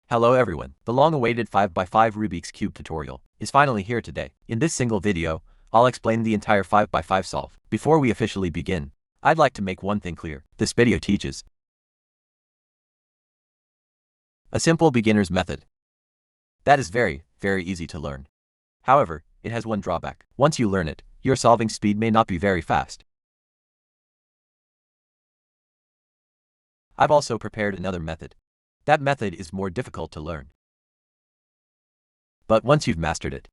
Hello everyone, the long-awaited 5x5 Rubik's Cube tutorial is finally here today. In this single video, I'll explain the entire 5x5 solve. Before we officially begin, I'd like to make one thing clear. This video teaches a simple beginner's method that is very easy to learn. However, it has one drawback. Once you learn it, your solving speed may not be very fast. I've also prepared another method. That method is more difficult to learn. But once you've mastered it,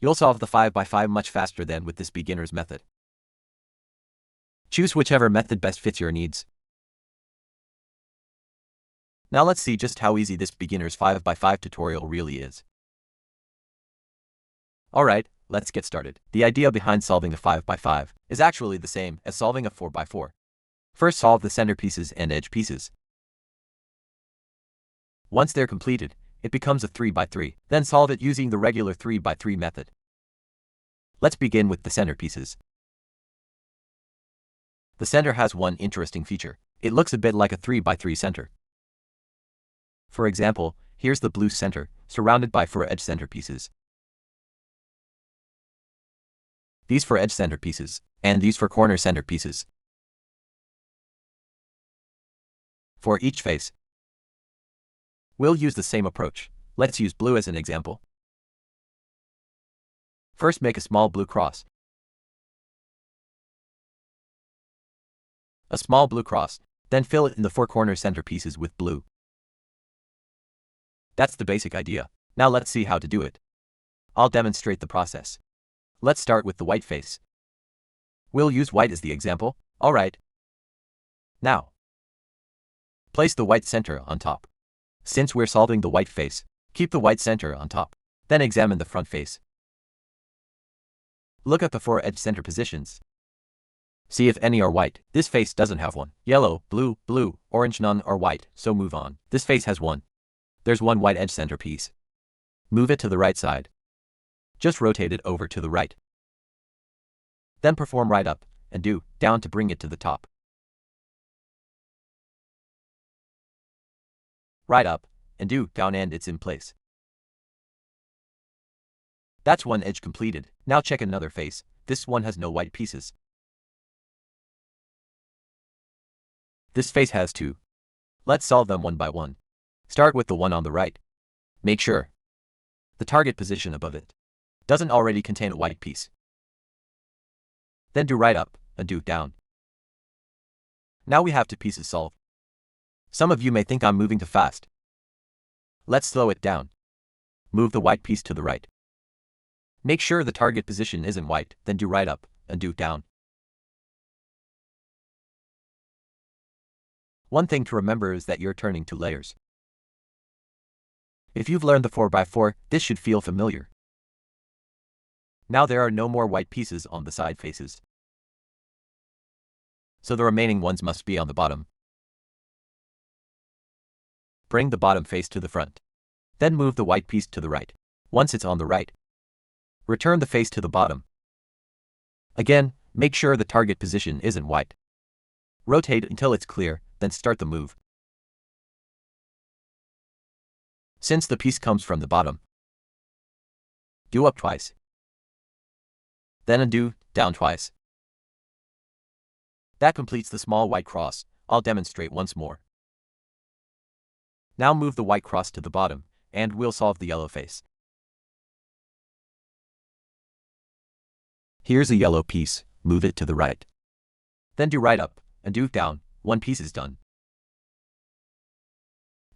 you'll solve the 5x5 much faster than with this beginner's method. Choose whichever method best fits your needs. Now let's see just how easy this beginner's 5x5 tutorial really is. Alright, let's get started. The idea behind solving a 5x5 is actually the same as solving a 4x4. First, solve the center pieces and edge pieces. Once they're completed, it becomes a 3x3. Then solve it using the regular 3x3 method. Let's begin with the center pieces. The center has one interesting feature. It looks a bit like a 3x3 center. For example, here's the blue center, surrounded by 4 edge center pieces. These 4 edge center pieces, and these 4 corner center pieces. For each face, we'll use the same approach. Let's use blue as an example. First, make a small blue cross. A small blue cross, then fill it in the 4 corner center pieces with blue. That's the basic idea. Now let's see how to do it. I'll demonstrate the process. Let's start with the white face. We'll use white as the example. Alright. Now, place the white center on top. Since we're solving the white face, keep the white center on top. Then examine the front face. Look at the 4 edge center positions. See if any are white. This face doesn't have one. Yellow, blue, orange, none are white, so move on. This face has one. There's one white edge center piece. Move it to the right side. Just rotate it over to the right. Then perform right up and down to bring it to the top. Right up and down, and it's in place. That's one edge completed. Now check another face. This one has no white pieces. This face has 2. Let's solve them one by one. Start with the one on the right. Make sure the target position above it doesn't already contain a white piece. Then do right up and down. Now we have 2 pieces solved. Some of you may think I'm moving too fast. Let's slow it down. Move the white piece to the right. Make sure the target position isn't white, then do right up and down. One thing to remember is that you're turning 2 layers. If you've learned the 4x4, this should feel familiar. Now there are no more white pieces on the side faces, so the remaining ones must be on the bottom. Bring the bottom face to the front. Then move the white piece to the right. Once it's on the right, return the face to the bottom. Again, make sure the target position isn't white. Rotate until it's clear, then start the move. Since the piece comes from the bottom, do up twice. Then undo, down twice. That completes the small white cross. I'll demonstrate once more. Now move the white cross to the bottom, and we'll solve the yellow face. Here's a yellow piece, move it to the right. Then do right up and down, 1 piece is done.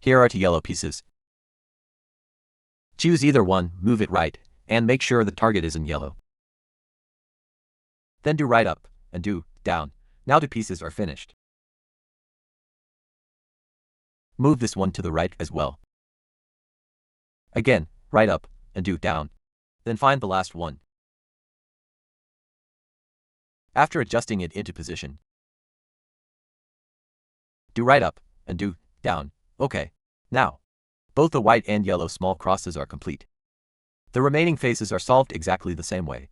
Here are 2 yellow pieces. Choose either one, move it right, and make sure the target is in yellow. Then do right up and down. Now 2 pieces are finished. Move this one to the right as well. Again, right up and down. Then find the last one. After adjusting it into position, do right up and down. Okay. Now, both the white and yellow small crosses are complete. The remaining faces are solved exactly the same way,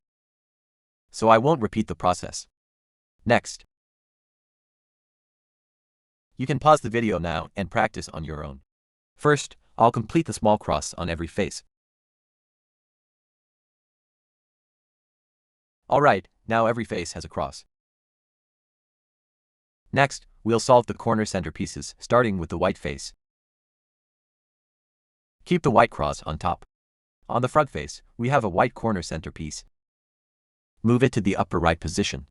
so I won't repeat the process. Next, you can pause the video now and practice on your own. First, I'll complete the small cross on every face. Alright, now every face has a cross. Next, we'll solve the corner center pieces, starting with the white face. Keep the white cross on top. On the front face, we have a white corner center piece. Move it to the upper right position.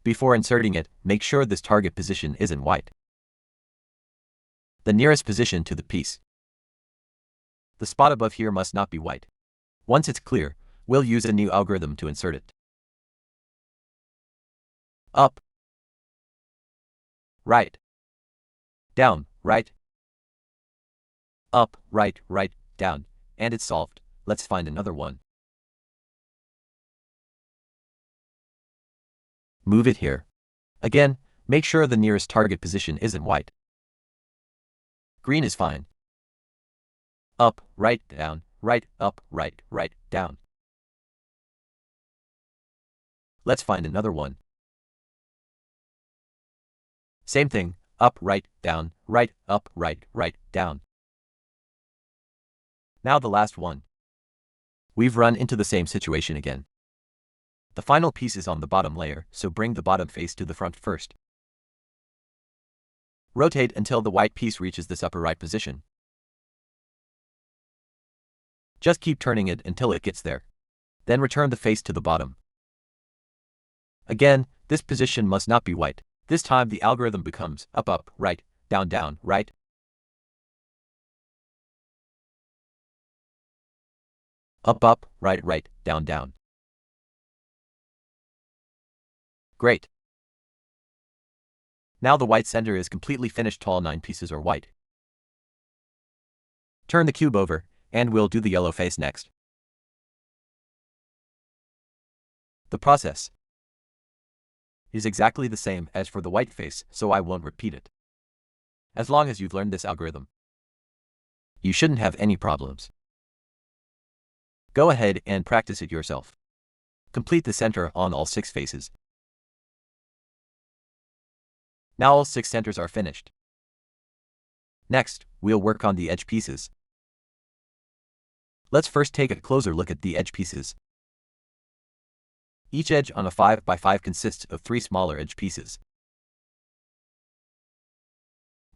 Before inserting it, make sure this target position isn't white. The nearest position to the piece. The spot above here must not be white. Once it's clear, we'll use a new algorithm to insert it. Up, right, down, right, up, right, right, down, and it's solved. Let's find another one. Move it here. Again, make sure the nearest target position isn't white. Green is fine. Up, right, down, right, up, right, right, down. Let's find another one. Same thing, up, right, down, right, up, right, right, down. Now the last one. We've run into the same situation again. The final piece is on the bottom layer, so bring the bottom face to the front first. Rotate until the white piece reaches this upper right position. Just keep turning it until it gets there. Then return the face to the bottom. Again, this position must not be white. This time the algorithm becomes up, up, right, down, down, right. Up, up, right, right, down, down. Great. Now the white center is completely finished. All 9 pieces are white. Turn the cube over, and we'll do the yellow face next. The process is exactly the same as for the white face, so I won't repeat it. As long as you've learned this algorithm, you shouldn't have any problems. Go ahead and practice it yourself. Complete the center on all 6 faces. Now all 6 centers are finished. Next, we'll work on the edge pieces. Let's first take a closer look at the edge pieces. Each edge on a 5x5 consists of 3 smaller edge pieces.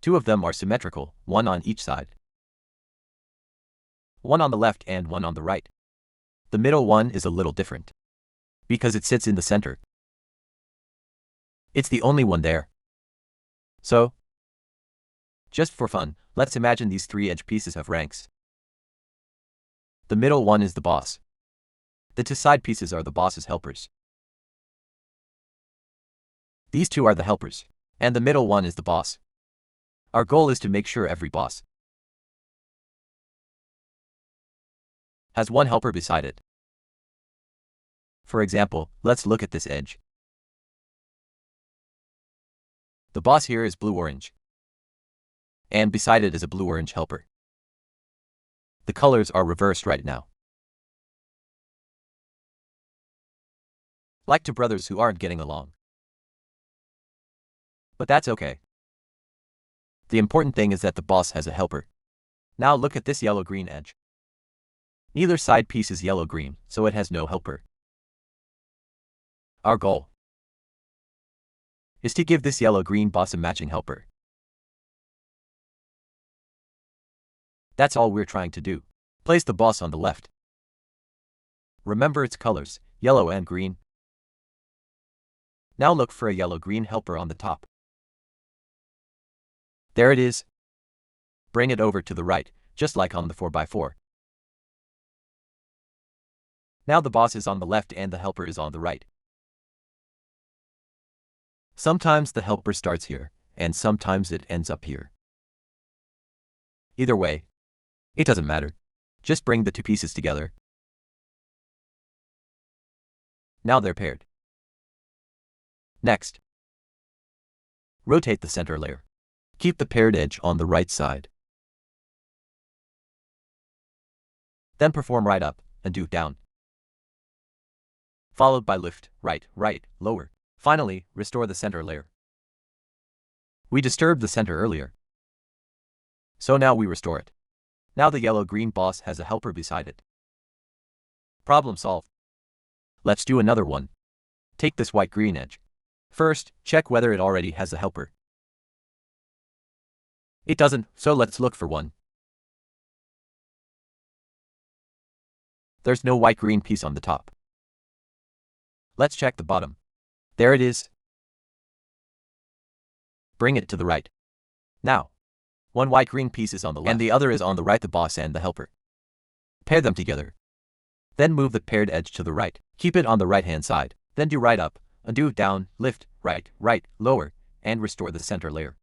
2 of them are symmetrical, 1 on each side. 1 on the left and 1 on the right. The middle one is a little different, because it sits in the center. It's the only one there. So, just for fun, let's imagine these 3 edge pieces have ranks. The middle one is the boss. The 2 side pieces are the boss's helpers. These 2 are the helpers, and the middle one is the boss. Our goal is to make sure every boss has 1 helper beside it. For example, let's look at this edge. The boss here is blue-orange, and beside it is a blue-orange helper. The colors are reversed right now. Like 2 brothers who aren't getting along. But that's okay. The important thing is that the boss has a helper. Now look at this yellow-green edge. Neither side piece is yellow-green, so it has no helper. Our goal is to give this yellow-green boss a matching helper. That's all we're trying to do. Place the boss on the left. Remember its colors, yellow and green. Now look for a yellow-green helper on the top. There it is. Bring it over to the right, just like on the 4x4. Now the boss is on the left and the helper is on the right. Sometimes the helper starts here, and sometimes it ends up here. Either way, it doesn't matter. Just bring the 2 pieces together. Now they're paired. Next, rotate the center layer. Keep the paired edge on the right side. Then perform right up and do down, followed by lift, right, right, lower. Finally, restore the center layer. We disturbed the center earlier. So now we restore it. Now the yellow-green boss has a helper beside it. Problem solved. Let's do another one. Take this white-green edge. First, check whether it already has a helper. It doesn't, so let's look for one. There's no white-green piece on the top. Let's check the bottom. There it is. Bring it to the right. Now, one white-green piece is on the left and the other is on the right, the boss and the helper. Pair them together. Then move the paired edge to the right. Keep it on the right-hand side. Then do right up, undo, down, lift, right, right, lower, and restore the center layer.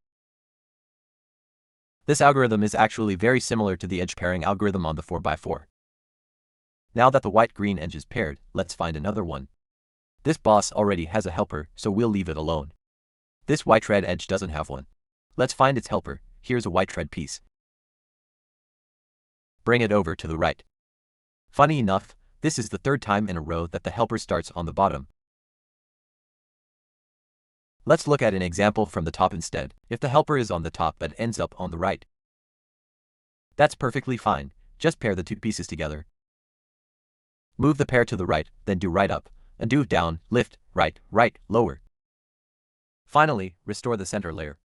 This algorithm is actually very similar to the edge pairing algorithm on the 4x4. Now that the white-green edge is paired, let's find another one. This boss already has a helper, so we'll leave it alone. This white-red edge doesn't have one. Let's find its helper. Here's a white-red piece. Bring it over to the right. Funny enough, this is the third time in a row that the helper starts on the bottom. Let's look at an example from the top instead. If the helper is on the top but ends up on the right, that's perfectly fine. Just pair the two pieces together. Move the pair to the right, then do right up, undo, down, lift, right, right, lower. Finally, restore the center layer.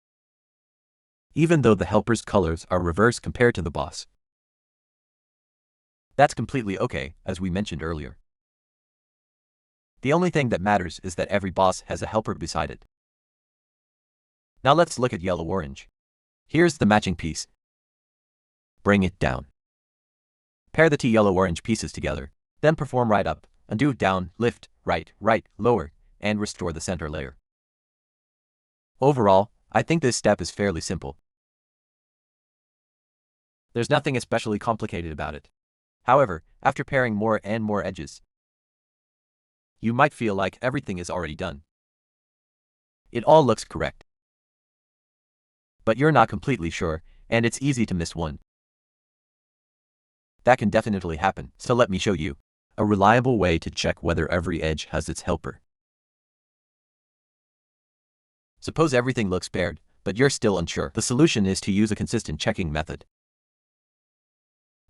Even though the helper's colors are reversed compared to the boss, that's completely okay, as we mentioned earlier. The only thing that matters is that every boss has a helper beside it. Now let's look at yellow-orange. Here's the matching piece. Bring it down. Pair the two yellow-orange pieces together, then perform right up, undo, down, lift, right, right, lower, and restore the center layer. Overall, I think this step is fairly simple. There's nothing especially complicated about it. However, after pairing more and more edges, you might feel like everything is already done. It all looks correct. But you're not completely sure, and it's easy to miss one. That can definitely happen, so let me show you a reliable way to check whether every edge has its helper. Suppose everything looks paired, but you're still unsure. The solution is to use a consistent checking method.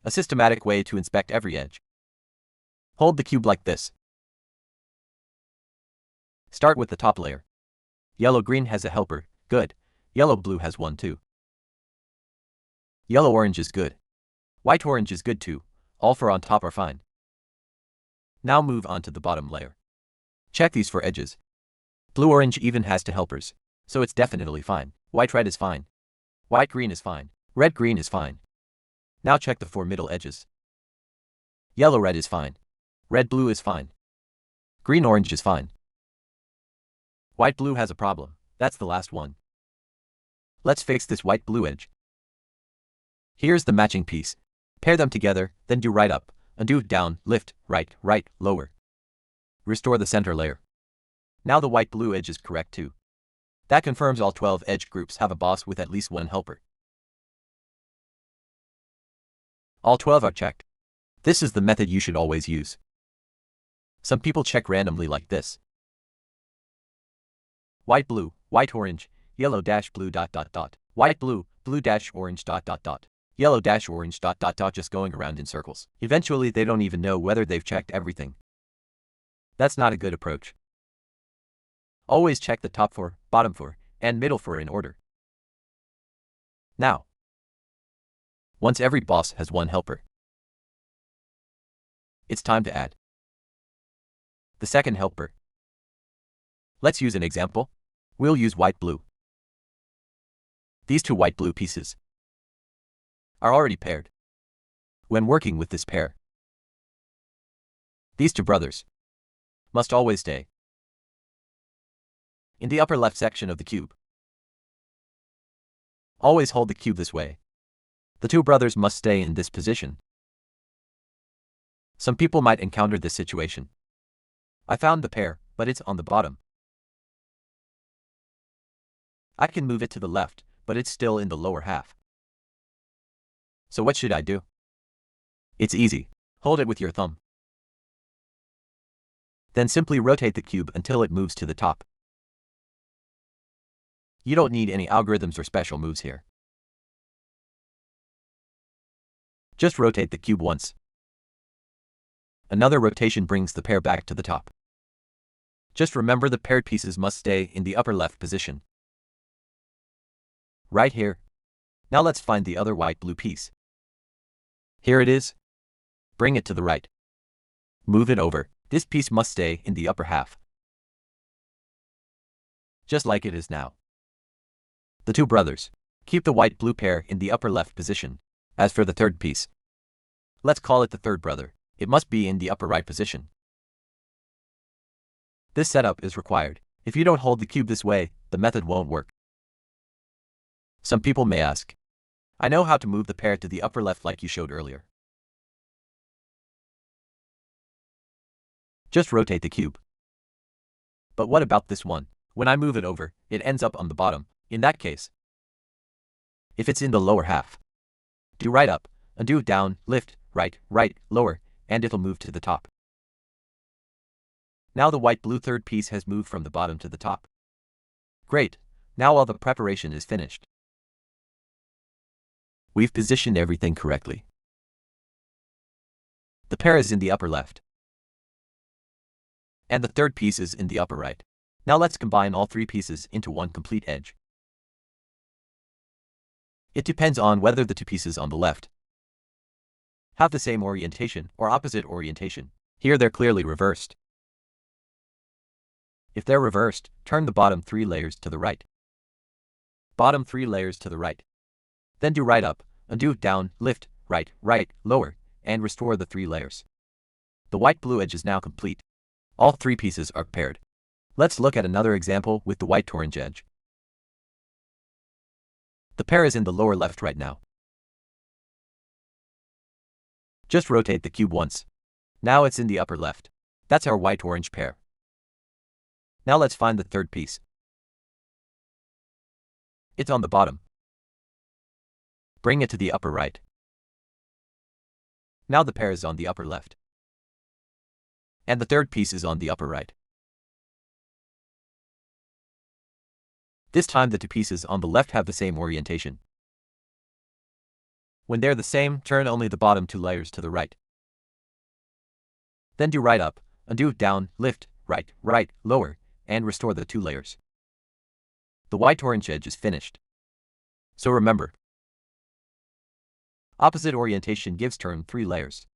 A systematic way to inspect every edge. Hold the cube like this. Start with the top layer. Yellow-green has a helper, good. Yellow-blue has one too. Yellow-orange is good. White-orange is good too. All four on top are fine. Now move on to the bottom layer. Check these four edges. Blue-orange even has two helpers, so it's definitely fine. White-red is fine. White-green is fine. Red-green is fine. Now check the four middle edges. Yellow-red is fine. Red-blue is fine. Green-orange is fine. White-blue has a problem. That's the last one. Let's fix this white-blue edge. Here's the matching piece. Pair them together, then do right up, undo, down, lift, right, right, lower. Restore the center layer. Now the white-blue edge is correct too. That confirms all 12 edge groups have a boss with at least one helper. All 12 are checked. This is the method you should always use. Some people check randomly like this. White-blue, white-orange, yellow-blue ... White-blue, blue-orange ... Yellow-orange ... just going around in circles. Eventually they don't even know whether they've checked everything. That's not a good approach. Always check the top four, bottom four, and middle four in order. Now, once every boss has one helper, it's time to add the second helper. Let's use an example. We'll use white-blue. These two white-blue pieces are already paired. When working with this pair, these two brothers must always stay in the upper left section of the cube. Always hold the cube this way. The two brothers must stay in this position. Some people might encounter this situation. I found the pair, but it's on the bottom. I can move it to the left, but it's still in the lower half. So what should I do? It's easy. Hold it with your thumb. Then simply rotate the cube until it moves to the top. You don't need any algorithms or special moves here. Just rotate the cube once. Another rotation brings the pair back to the top. Just remember the paired pieces must stay in the upper left position. Right here. Now let's find the other white-blue piece. Here it is. Bring it to the right. Move it over. This piece must stay in the upper half, just like it is now. The two brothers. Keep the white-blue pair in the upper left position. As for the third piece, let's call it the third brother. It must be in the upper right position. This setup is required. If you don't hold the cube this way, the method won't work. Some people may ask, I know how to move the pair to the upper left like you showed earlier. Just rotate the cube. But what about this one? When I move it over, it ends up on the bottom. In that case, if it's in the lower half, do right up, undo down, lift, right, right, lower, and it'll move to the top. Now the white-blue third piece has moved from the bottom to the top. Great, now all the preparation is finished. We've positioned everything correctly. The pair is in the upper left, and the third piece is in the upper right. Now let's combine all three pieces into one complete edge. It depends on whether the two pieces on the left have the same orientation or opposite orientation. Here they're clearly reversed. If they're reversed, turn the bottom 3 layers to the right. Bottom 3 layers to the right. Then do right up, undo down, lift, right, right, lower, and restore the 3 layers. The white-blue edge is now complete. All 3 pieces are paired. Let's look at another example with the white-orange edge. The pair is in the lower left right now. Just rotate the cube once. Now it's in the upper left. That's our white-orange pair. Now let's find the third piece. It's on the bottom. Bring it to the upper right. Now the pair is on the upper left, and the third piece is on the upper right. This time the two pieces on the left have the same orientation. When they're the same, turn only the bottom 2 layers to the right. Then do right up, undo down, lift, right, right, lower, and restore the 2 layers. The white-orange edge is finished. So remember, opposite orientation gives turn 3 layers.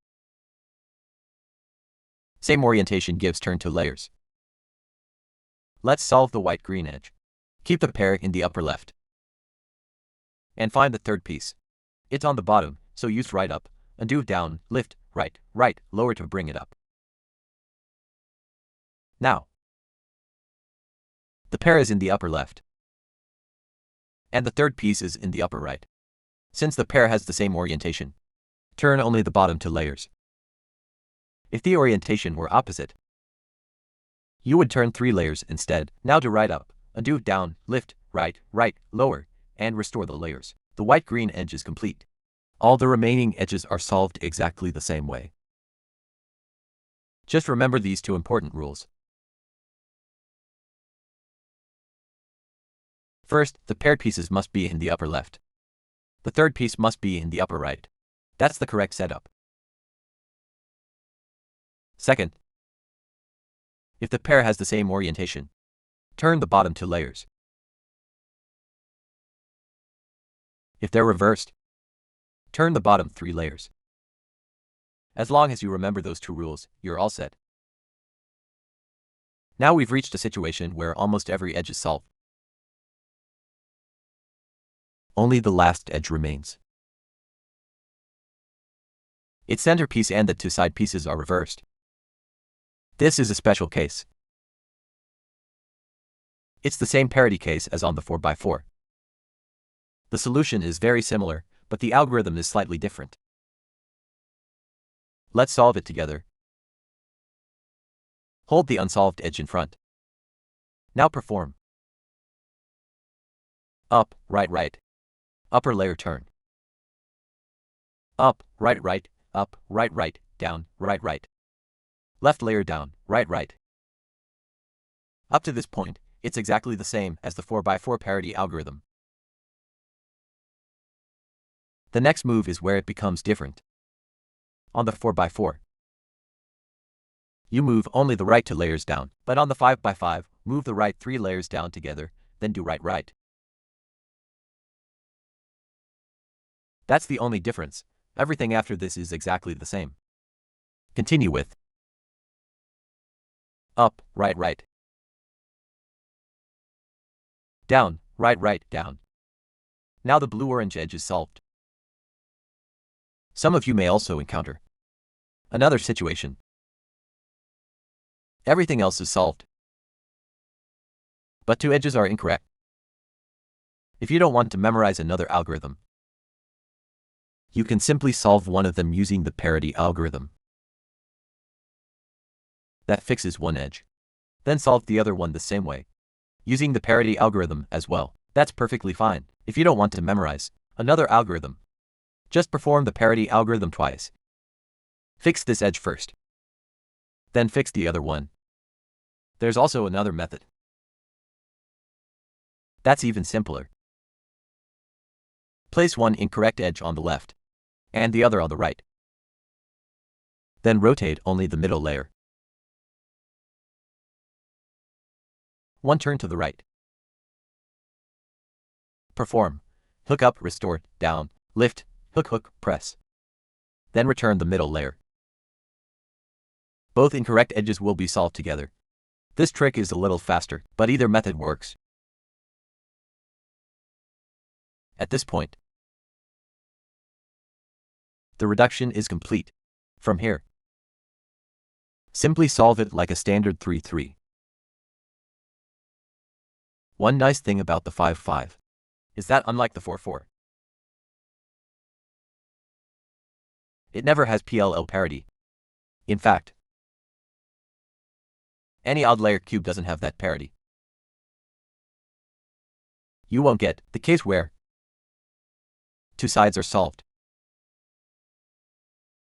Same orientation gives turn 2 layers. Let's solve the white-green edge. Keep the pair in the upper left. And find the third piece. It's on the bottom, so use right up, undo down, lift, right, right, lower to bring it up. Now, the pair is in the upper left, and the third piece is in the upper right. Since the pair has the same orientation, turn only the bottom 2 layers. If the orientation were opposite, you would turn 3 layers instead. Now do right up, undo down, lift, right, right, lower, and restore the layers. The white-green edge is complete. All the remaining edges are solved exactly the same way. Just remember these 2 important rules. First, the paired pieces must be in the upper left. The third piece must be in the upper right. That's the correct setup. Second, if the pair has the same orientation, turn the bottom 2 layers. If they're reversed, turn the bottom 3 layers. As long as you remember those 2 rules, you're all set. Now we've reached a situation where almost every edge is solved. Only the last edge remains. Its centerpiece and the 2 side pieces are reversed. This is a special case. It's the same parity case as on the 4x4. The solution is very similar, but the algorithm is slightly different. Let's solve it together. Hold the unsolved edge in front. Now perform. Up, right, right. Upper layer turn. Up, right, right, up, right, right, down, right, right. Left layer down, right, right. Up to this point, it's exactly the same as the 4x4 parity algorithm. The next move is where it becomes different. On the 4x4, you move only the right 2 layers down, but on the 5x5, move the right 3 layers down together, then do right. That's the only difference. Everything after this is exactly the same. Continue with up, right. Down, right, down. Now the blue-orange edge is solved. Some of you may also encounter another situation. Everything else is solved, but 2 edges are incorrect. If you don't want to memorize another algorithm, you can simply solve one of them using the parity algorithm. That fixes one edge. Then solve the other one the same way, using the parity algorithm as well. That's perfectly fine. If you don't want to memorize another algorithm, just perform the parity algorithm twice. Fix this edge first, then fix the other one. There's also another method. That's even simpler. Place one incorrect edge on the left, and the other on the right. Then rotate only the middle layer. One turn to the right. Perform hook up, restore, down, lift, hook, press. Then return the middle layer. Both incorrect edges will be solved together. This trick is a little faster, but either method works. At this point, the reduction is complete. From here, simply solve it like a standard 3-3. One nice thing about the 5-5 is that unlike the 4-4, it never has PLL parity. In fact, any odd layer cube doesn't have that parity. You won't get the case where 2 sides are solved,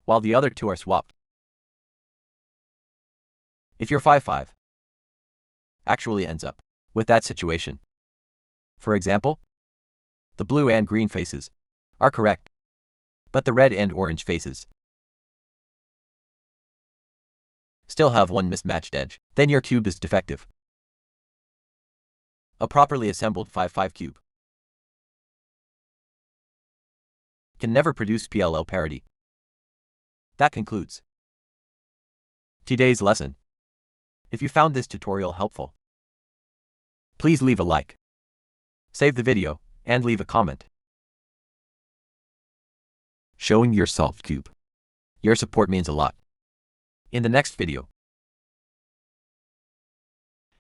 while the other 2 are swapped. If your 5-5 actually ends up with that situation, for example, the blue and green faces are correct, but the red and orange faces still have one mismatched edge, then your cube is defective. A properly assembled 5-5 cube can never produce PLL parity. That concludes today's lesson. If you found this tutorial helpful, please leave a like, save the video, and leave a comment showing your solved cube. Your support means a lot. In the next video.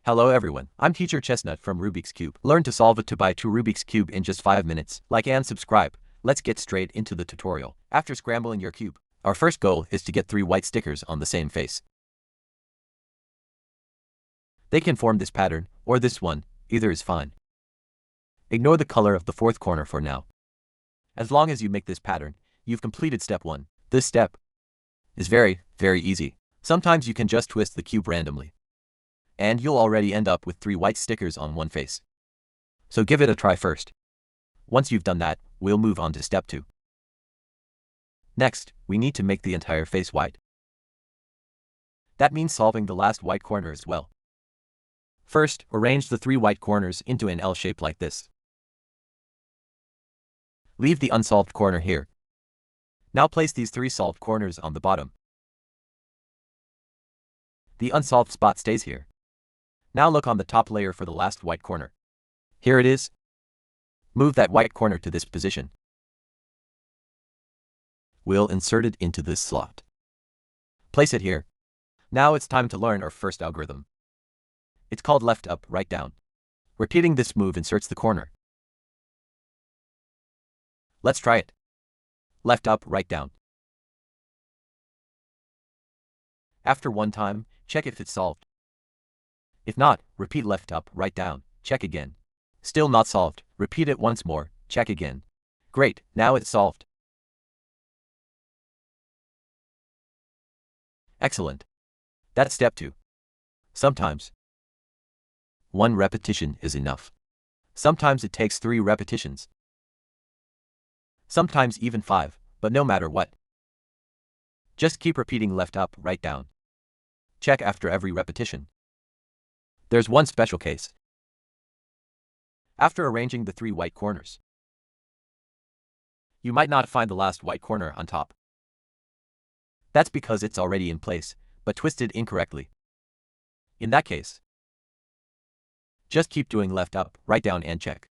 Hello everyone, I'm Teacher Chestnut from Rubik's Cube. Learn to solve a 2x2 Rubik's Cube in just 5 minutes. Like and subscribe. Let's get straight into the tutorial. After scrambling your cube, our first goal is to get 3 white stickers on the same face. They can form this pattern, or this one, either is fine. Ignore the color of the 4th corner for now. As long as you make this pattern, you've completed step 1. This step is very easy. Sometimes you can just twist the cube randomly, and you'll already end up with 3 white stickers on one face. So give it a try first. Once you've done that, we'll move on to step 2. Next, we need to make the entire face white. That means solving the last white corner as well. First, arrange the 3 white corners into an L shape like this. Leave the unsolved corner here. Now place these 3 solved corners on the bottom. The unsolved spot stays here. Now look on the top layer for the last white corner. Here it is. Move that white corner to this position. We'll insert it into this slot. Place it here. Now it's time to learn our first algorithm. It's called left up, right down. Repeating this move inserts the corner. Let's try it. Left up, right down. After one time, check if it's solved. If not, repeat left up, right down, check again. Still not solved, repeat it once more, check again. Great, now it's solved. Excellent. That's step 2. Sometimes 1 repetition is enough. Sometimes it takes 3 repetitions. Sometimes even 5, but no matter what, Just keep repeating left up, right down. Check after every repetition. There's one special case. After arranging the 3 white corners, you might not find the last white corner on top. That's because it's already in place, but twisted incorrectly. In that case, just keep doing left up, right down and check.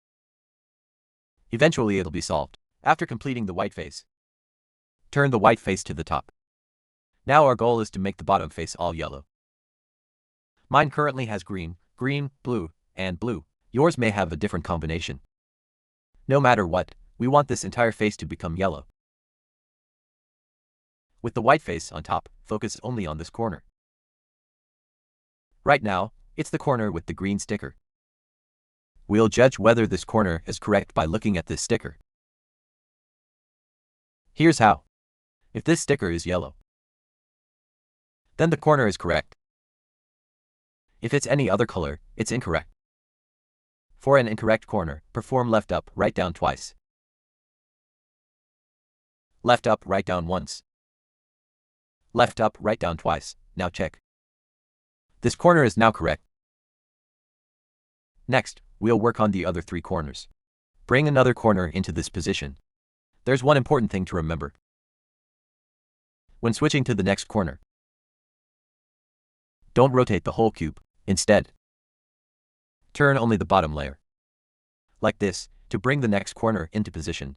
Eventually it'll be solved. After completing the white face, turn the white face to the top. Now our goal is to make the bottom face all yellow. Mine currently has green, green, blue, and blue. Yours may have a different combination. No matter what, we want this entire face to become yellow. With the white face on top, focus only on this corner. Right now, it's the corner with the green sticker. We'll judge whether this corner is correct by looking at this sticker. Here's how. If this sticker is yellow, then the corner is correct. If it's any other color, it's incorrect. For an incorrect corner, perform left up, right down twice. Left up, right down once. Left up, right down twice. Now check. This corner is now correct. Next, we'll work on the other 3 corners. Bring another corner into this position. There's one important thing to remember. When switching to the next corner, don't rotate the whole cube. Instead, turn only the bottom layer, like this, to bring the next corner into position.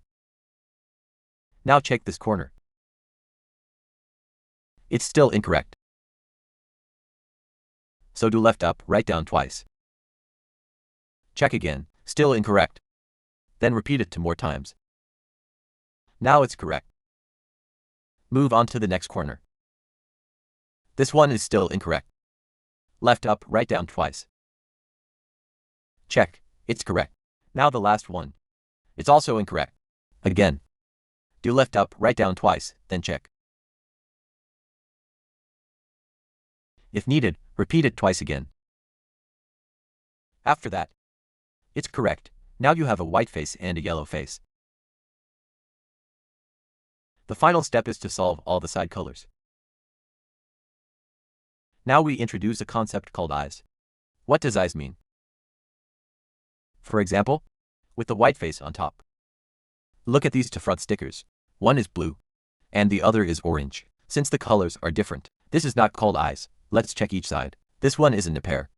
Now check this corner. It's still incorrect. So do left up, right down twice. Check again, still incorrect. Then repeat it 2 more times. Now it's correct. Move on to the next corner. This one is still incorrect. Left up, right down twice. Check, it's correct. Now the last one. It's also incorrect. Again. Do left up, right down twice, then check. If needed, repeat it twice again. After that, it's correct. Now you have a white face and a yellow face. The final step is to solve all the side colors. Now we introduce a concept called eyes. What does eyes mean? For example, with the white face on top. Look at these 2 front stickers. One is blue, and the other is orange. Since the colors are different, this is not called eyes. Let's check each side. This one isn't a pair.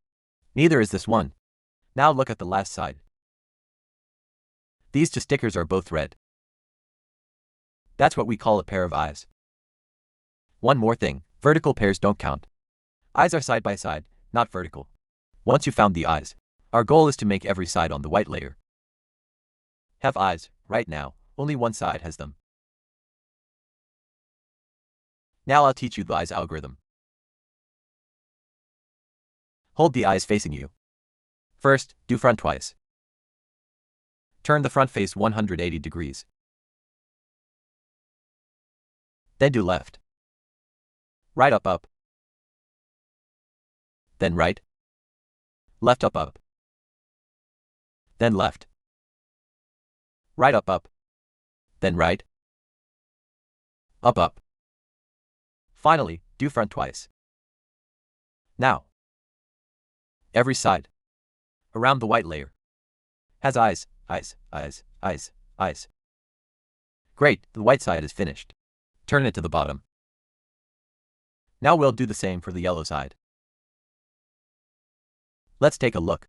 Neither is this one. Now look at the last side. These 2 stickers are both red. That's what we call a pair of eyes. One more thing, vertical pairs don't count. Eyes are side by side, not vertical. Once you found the eyes, our goal is to make every side on the white layer have eyes. Right now, only one side has them. Now I'll teach you the eyes algorithm. Hold the eyes facing you. First, do front twice. Turn the front face 180 degrees. Then do left. Right up up. Then right. Left up up. Then left. Right up up. Then right. Up up. Finally, do front twice. Now, every side around the white layer has eyes, eyes, eyes, eyes, eyes. Great, the white side is finished. Turn it to the bottom. Now we'll do the same for the yellow side. Let's take a look.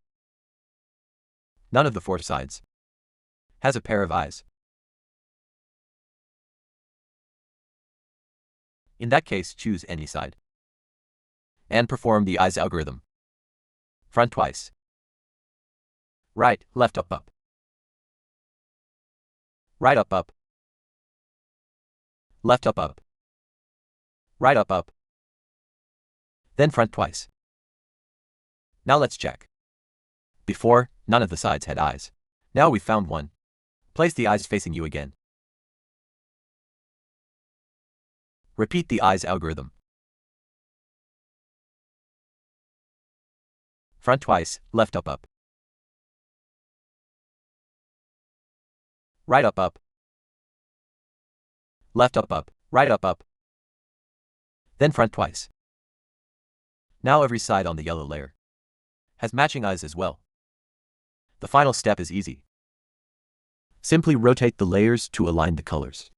None of the 4 sides has a pair of eyes. In that case, choose any side and perform the eyes algorithm. Front twice. Right, left up up. Right up up. Left up up. Right up up. Then front twice. Now let's check. Before, none of the sides had eyes. Now we found one. Place the eyes facing you again. Repeat the eyes algorithm. Front twice, left up up. Right up up. Left up up, right up up. then front twice. Now every side on the yellow layer has matching eyes as well. The final step is easy. Simply rotate the layers to align the colors.